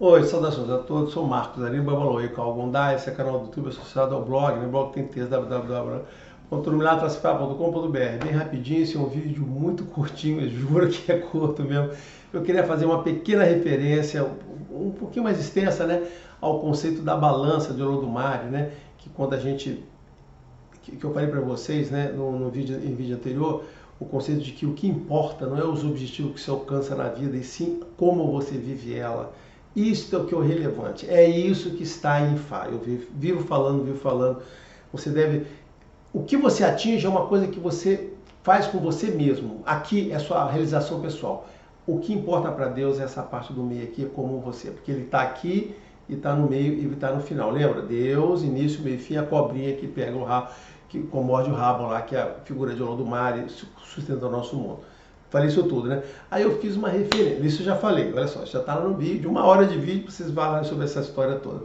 Oi, saudações a todos, sou Marcos Ari Babaloe, Calgondai, esse é o canal do YouTube associado ao blog, no blog tem texto www.milatraspa.com.br. Bem rapidinho, esse é um vídeo muito curtinho, eu juro que é curto mesmo. Eu queria fazer uma pequena referência, um pouquinho mais extensa, né, ao conceito da balança de Olodumare, né, que quando a gente, que eu falei para vocês, né, no vídeo, em vídeo anterior, o conceito de que o que importa não é os objetivos que se alcança na vida, e sim como você vive ela. Isto é o que é o relevante, é isso que está em Fá. Eu vivo falando. Você deve. O que você atinge é uma coisa que você faz com você mesmo. Aqui é sua realização pessoal. O que importa para Deus é essa parte do meio aqui, é como você, porque Ele está aqui e está no meio e está no final. Lembra? Deus, início, meio e fim, a cobrinha que pega o rabo, que morde o rabo lá, que é a figura de Olodumare, sustenta o nosso mundo. Falei isso tudo, né? Aí eu fiz uma referência, isso eu já falei, olha só, já está lá no vídeo, 1 hora de vídeo para vocês falarem sobre essa história toda.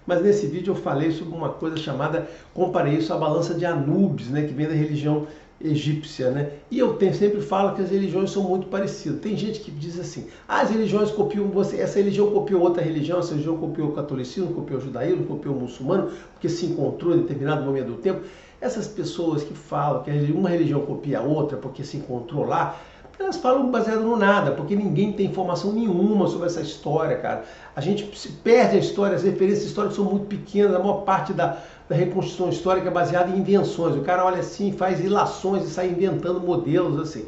Mas nesse vídeo eu falei sobre uma coisa chamada, comparei isso à balança de Anubis, né, que vem da religião egípcia, né? E eu sempre falo que as religiões são muito parecidas. Tem gente que diz assim, as religiões copiam você, essa religião copiou outra religião, essa religião copiou o catolicismo, copiou o judaísmo, copiou o muçulmano, porque se encontrou em determinado momento do tempo. Essas pessoas que falam que uma religião copia a outra porque se encontrou lá, elas falam baseado no nada, porque ninguém tem informação nenhuma sobre essa história, cara. A gente se perde a história, as referências históricas são muito pequenas, a maior parte da reconstrução histórica é baseada em invenções. O cara olha assim, faz ilações e sai inventando modelos assim.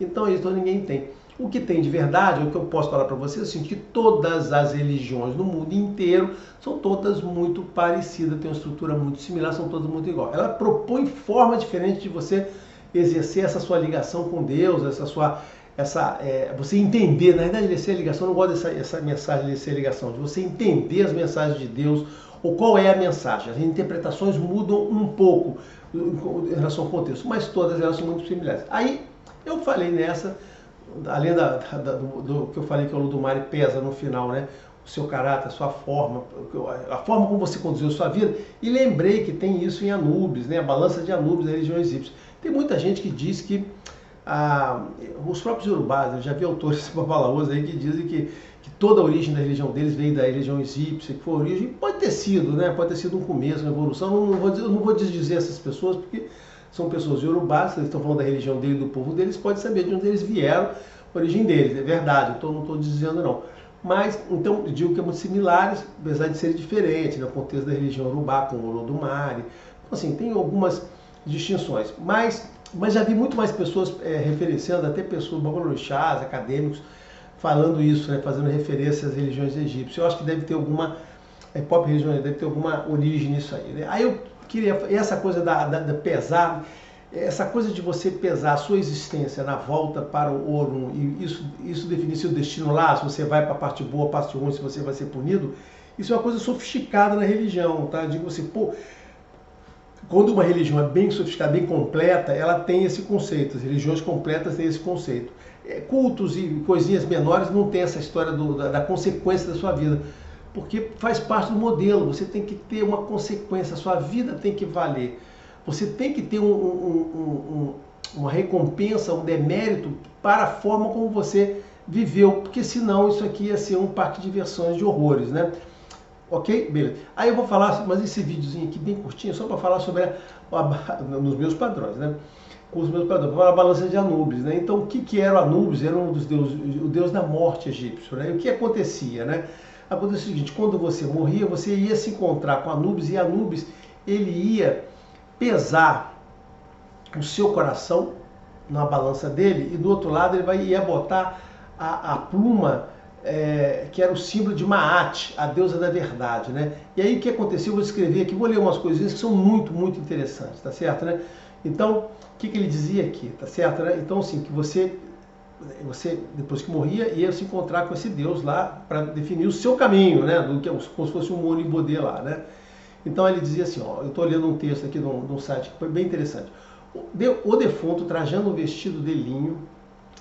Então isso ninguém tem. O que tem de verdade, o que eu posso falar para vocês, é assim, que todas as religiões no mundo inteiro são todas muito parecidas, têm uma estrutura muito similar, são todas muito igual. Ela propõe forma diferente de você exercer essa sua ligação com Deus, você entender, na verdade, exercer a ligação, eu não gosto dessa mensagem de exercer a ligação, de você entender as mensagens de Deus, ou qual é a mensagem. As interpretações mudam um pouco em relação ao contexto, mas todas elas são muito similares. Aí eu falei nessa, além do que eu falei que o Olodumare pesa no final, né? O seu caráter, a sua forma, a forma como você conduziu a sua vida, e lembrei que tem isso em Anubis, né? A balança de Anubis da religião egípcia. Tem muita gente que diz que os próprios Yorubás, eu já vi autores babalaôs aí que dizem que toda a origem da religião deles veio da religião egípcia, que foi a origem, pode ter sido, né? Pode ter sido um começo, uma evolução. Eu não vou desdizer essas pessoas, porque são pessoas Yorubás, eles estão falando da religião dele, do povo deles, pode saber de onde eles vieram, a origem deles, é verdade, então não estou dizendo não. Mas, então, eu digo que é muito similares, apesar de serem diferentes, no contexto da religião Yorubá, com o Olodumare. Então, assim, tem algumas distinções, mas já vi muito mais pessoas referenciando, até pessoas, babalorixás, acadêmicos, falando isso, né, fazendo referência às religiões egípcias. Eu acho que deve ter alguma, própria religião deve ter alguma origem nisso aí, né? Aí eu queria, essa coisa da pesar, essa coisa de você pesar a sua existência na volta para o Orun, e isso definir seu destino lá, se você vai para a parte boa, a parte ruim, se você vai ser punido, isso é uma coisa sofisticada na religião, tá? Eu digo assim, pô, quando uma religião é bem sofisticada, bem completa, ela tem esse conceito. As religiões completas têm esse conceito. Cultos e coisinhas menores não tem essa história da consequência da sua vida, porque faz parte do modelo. Você tem que ter uma consequência, a sua vida tem que valer. Você tem que ter uma recompensa, um demérito para a forma como você viveu, porque senão isso aqui ia ser um parque de diversões de horrores, né? Ok? Beleza. Aí eu vou falar, mas esse videozinho aqui bem curtinho, só para falar sobre nos meus padrões, né? Com os meus padrões, a balança de Anubis, né? Então, o que era o Anubis? Era um dos deuses, o deus da morte egípcio, né? E o que acontecia, né? Acontecia o seguinte, quando você morria, você ia se encontrar com Anubis, e Anubis, ele ia pesar o seu coração na balança dele, e do outro lado ele ia botar a pluma, que era o símbolo de Maat, a deusa da verdade, né? E aí o que aconteceu? Eu vou escrever aqui, vou ler umas coisinhas que são muito, muito interessantes, tá certo, né? Então, o que ele dizia aqui, tá certo, né? Então, assim, que você depois que morria, ia se encontrar com esse deus lá para definir o seu caminho, né? Como se fosse um Moni Bodê lá, né? Então ele dizia assim, ó, eu estou lendo um texto aqui de um site que foi bem interessante. O defunto, trajando um vestido de linho,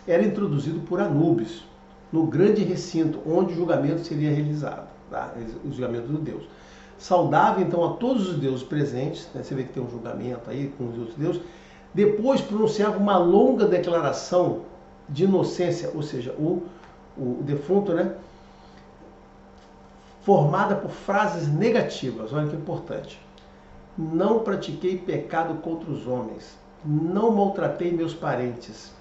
era introduzido por Anubis no grande recinto onde o julgamento seria realizado, tá? O julgamento do Deus. Saudava então a todos os deuses presentes, né? Você vê que tem um julgamento aí com os outros deuses. Depois pronunciava uma longa declaração de inocência, ou seja, o defunto, né? formada por frases negativas. Olha que importante. Não pratiquei pecado contra os homens. Não maltratei meus parentes.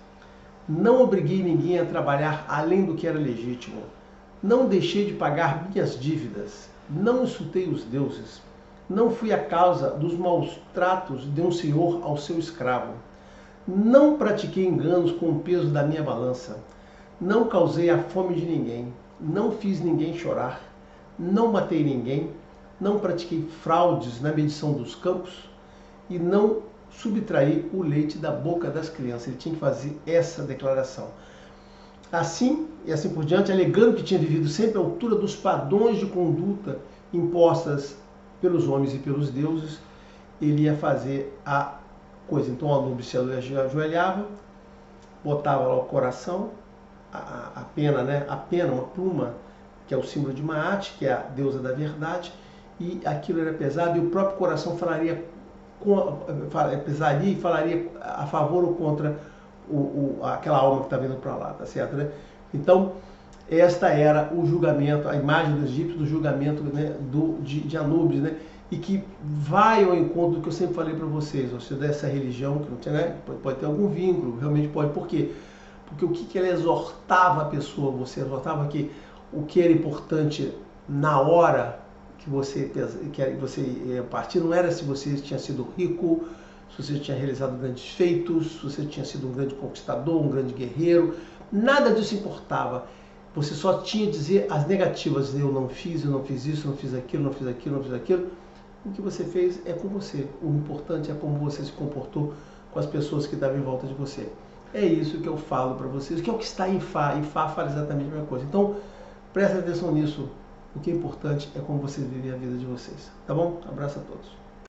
Não obriguei ninguém a trabalhar além do que era legítimo. Não deixei de pagar minhas dívidas. Não insultei os deuses. Não fui a causa dos maus tratos de um senhor ao seu escravo. Não pratiquei enganos com o peso da minha balança. Não causei a fome de ninguém. Não fiz ninguém chorar. Não matei ninguém. Não pratiquei fraudes na medição dos campos. E não subtraí o leite da boca das crianças. Ele tinha que fazer essa declaração. Assim, e assim por diante, alegando que tinha vivido sempre à altura dos padrões de conduta impostas pelos homens e pelos deuses, ele ia fazer a coisa. Então, Anubis se ajoelhava, botava lá o coração, a pena, né? A pena, uma pluma, que é o símbolo de Maat, que é a deusa da verdade, e aquilo era pesado, e o próprio coração pesaria e falaria a favor ou contra aquela alma que está vindo para lá, tá certo, né? Então, esta era o julgamento, a imagem do egípcio do julgamento, né, de Anubis, né? E que vai ao encontro do que eu sempre falei para vocês, ou seja, dessa religião, que não tem, né, pode ter algum vínculo, realmente pode. Por quê? Porque o que ela exortava a pessoa, você exortava que o que era importante na hora que você ia partir, não era se você tinha sido rico, se você tinha realizado grandes feitos, se você tinha sido um grande conquistador, um grande guerreiro, nada disso importava. Você só tinha que dizer as negativas, eu não fiz isso, não fiz aquilo, não fiz aquilo, não fiz aquilo. O que você fez é com você. O importante é como você se comportou com as pessoas que estavam em volta de você. É isso que eu falo para vocês, que é o que está em Fá, e Fá fala exatamente a mesma coisa. Então, prestem atenção nisso. O que é importante é como vocês vivem a vida de vocês. Tá bom? Abraço a todos.